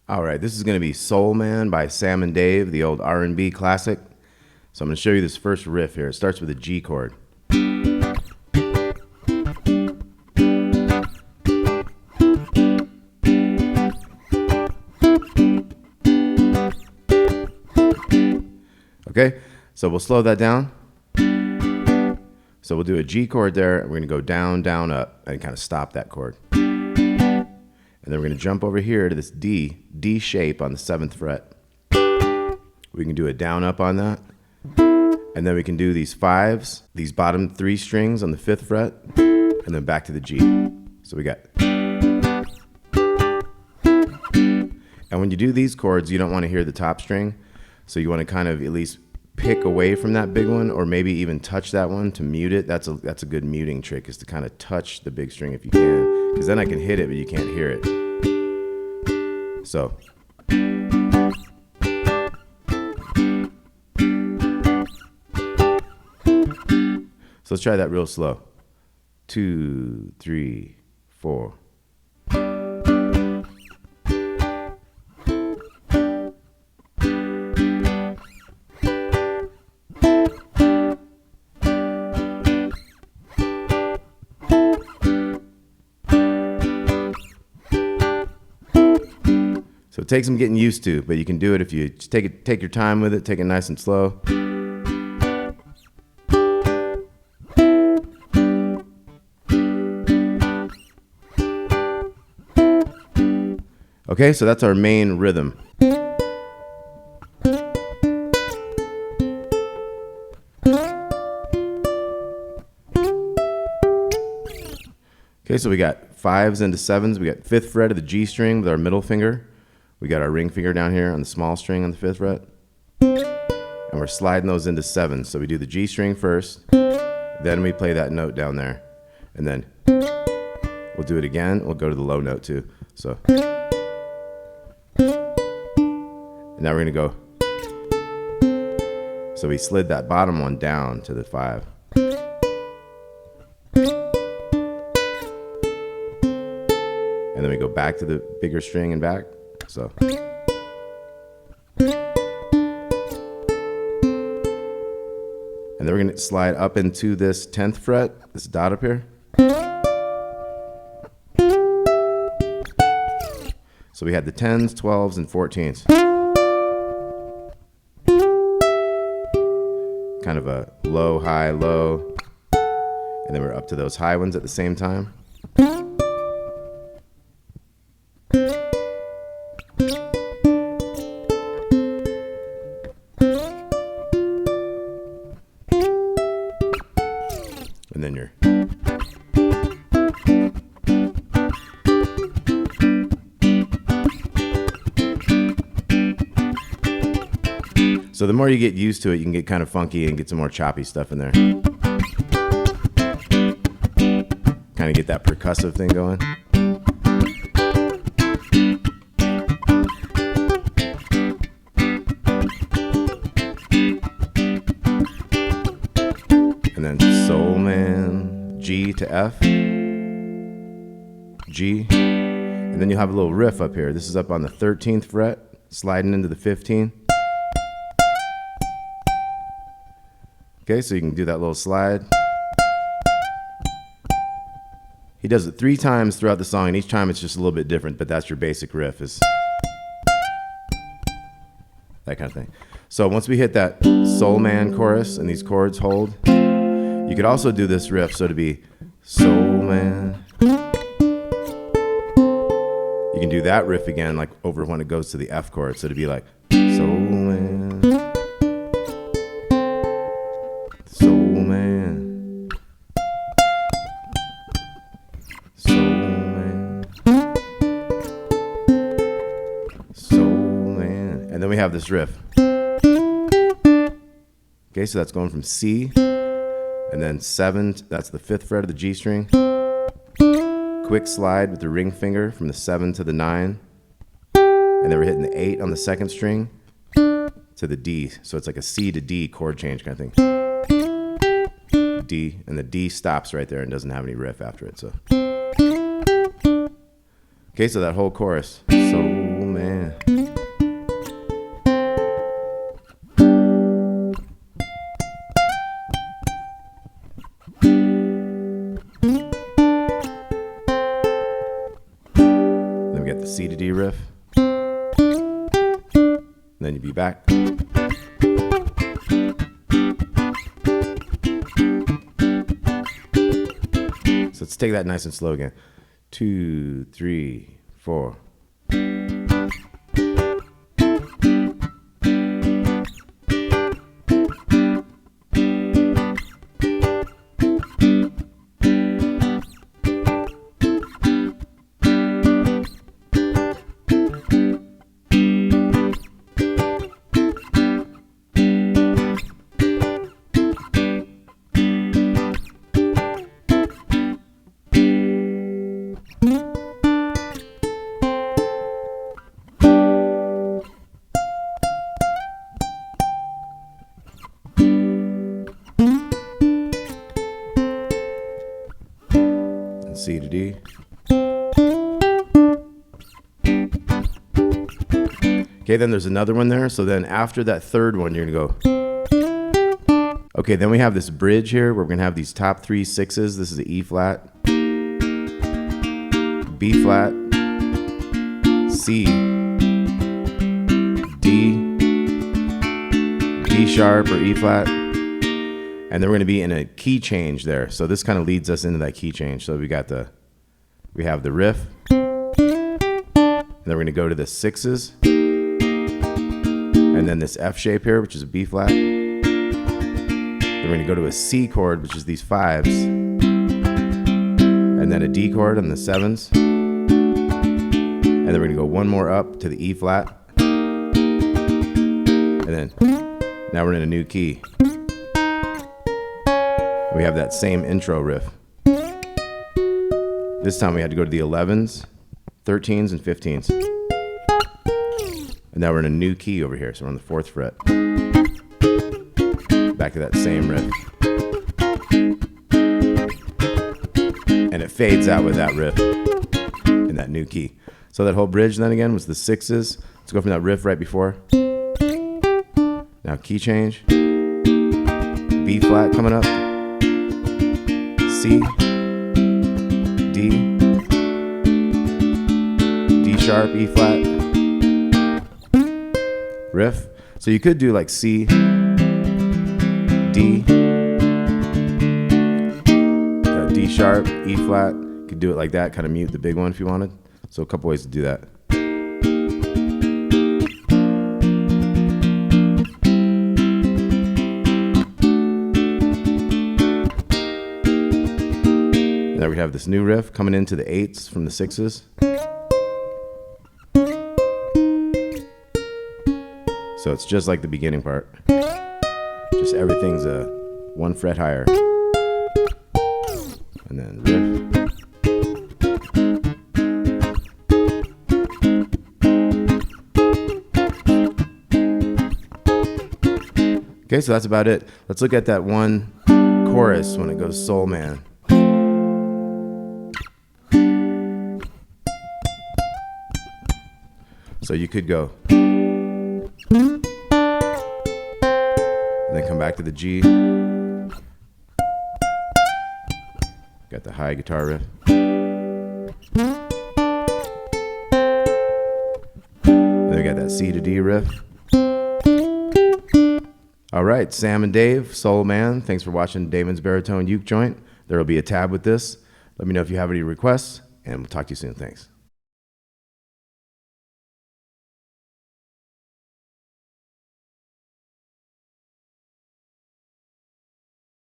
All right, this is going to be Soul Man by Sam and Dave, the old R&B classic. So I'm going to show you this first riff here. It starts with a G chord. Okay, so we'll slow that down. So we'll do a G chord there, and we're going to go down, down, up, and kind of stop that chord. And then we're going to jump over here to this D shape on the 7th fret. We can do a down up on that. And then we can do these 5s, these bottom 3 strings on the 5th fret, and then back to the G. So we got. And when you do these chords, you don't want to hear the top string. So you want to kind of at least pick away from that big one, or maybe even touch that one to mute it. That's a good muting trick, is to kind of touch the big string if you can. Because then I can hit it, but you can't hear it. So. So let's try that real slow. 2, 3, 4. So it takes some getting used to, but you can do it if you just take your time with it, take it nice and slow. Okay, so that's our main rhythm. Okay, so we got 5s into 7s. We got 5th fret of the G string with our middle finger. We got our ring finger down here on the small string on the 5th fret. And we're sliding those into 7s. So we do the G string first, then we play that note down there. And then we'll do it again. We'll go to the low note too. So. And now we're going to go. So we slid that bottom one down to the 5. And then we go back to the bigger string and back. So. And then we're going to slide up into this 10th fret, this dot up here. So we had the 10s, 12s, and 14s. Kind of a low, high, low. And then we're up to those high ones at the same time. And then you're. So the more you get used to it, you can get kind of funky and get some more choppy stuff in there. Kind of get that percussive thing going. And then Soul Man, G to F, G. And then you'll have a little riff up here. This is up on the 13th fret, sliding into the 15. Okay, so you can do that little slide. He does it 3 times throughout the song, and each time it's just a little bit different, but that's your basic riff, is that kind of thing. So once we hit that Soul Man chorus and these chords hold, you could also do this riff, so to be Soul Man. You can do that riff again, like over when it goes to the F chord, so to be like Soul Man. Soul Man. Soul Man. Soul Man. And then we have this riff. Okay, so that's going from C, and then 7, that's the 5th fret of the G string. Quick slide with the ring finger from the 7 to the 9. And then we're hitting the 8 on the 2nd string to the D. So it's like a C to D chord change kind of thing. D, and the D stops right there and doesn't have any riff after it. So, okay, so that whole chorus, Soul Man. then you'd be back. So let's take that nice and slow again. 2, 3, 4. C to D. Okay, then there's another one there. So then after that third one, you're gonna go. Okay, then we have this bridge here where we're gonna have these top 3 sixes. This is the E flat, B flat, C, D, D sharp or E flat. And then we're going to be in a key change there. So this kind of leads us into that key change. So we have the riff. And then we're going to go to the 6s. And then this F shape here, which is a B flat. Then we're going to go to a C chord, which is these 5s. And then a D chord on the 7s. And then we're going to go one more up to the E flat. And then now we're in a new key. We have that same intro riff. This time we had to go to the 11s, 13s, and 15s. And now we're in a new key over here, so we're on the 4th fret. Back to that same riff. And it fades out with that riff in that new key. So that whole bridge then again was the 6s. Let's go from that riff right before. Now key change. B flat coming up. C, D, D sharp, E flat, riff. So you could do like C, D, D sharp, E flat. You could do it like that, kind of mute the big one if you wanted. So a couple ways to do that. There we have this new riff coming into the 8s from the 6s. So it's just like the beginning part. Just everything's a 1 fret higher. And then riff. Okay, so that's about it. Let's look at that one chorus when it goes Soul Man. So you could go, and then come back to the G. Got the high guitar riff. Then we got that C to D riff. All right, Sam and Dave, Soul Man, thanks for watching Damon's Baritone Uke Joint. There will be a tab with this. Let me know if you have any requests, and we'll talk to you soon. Thanks.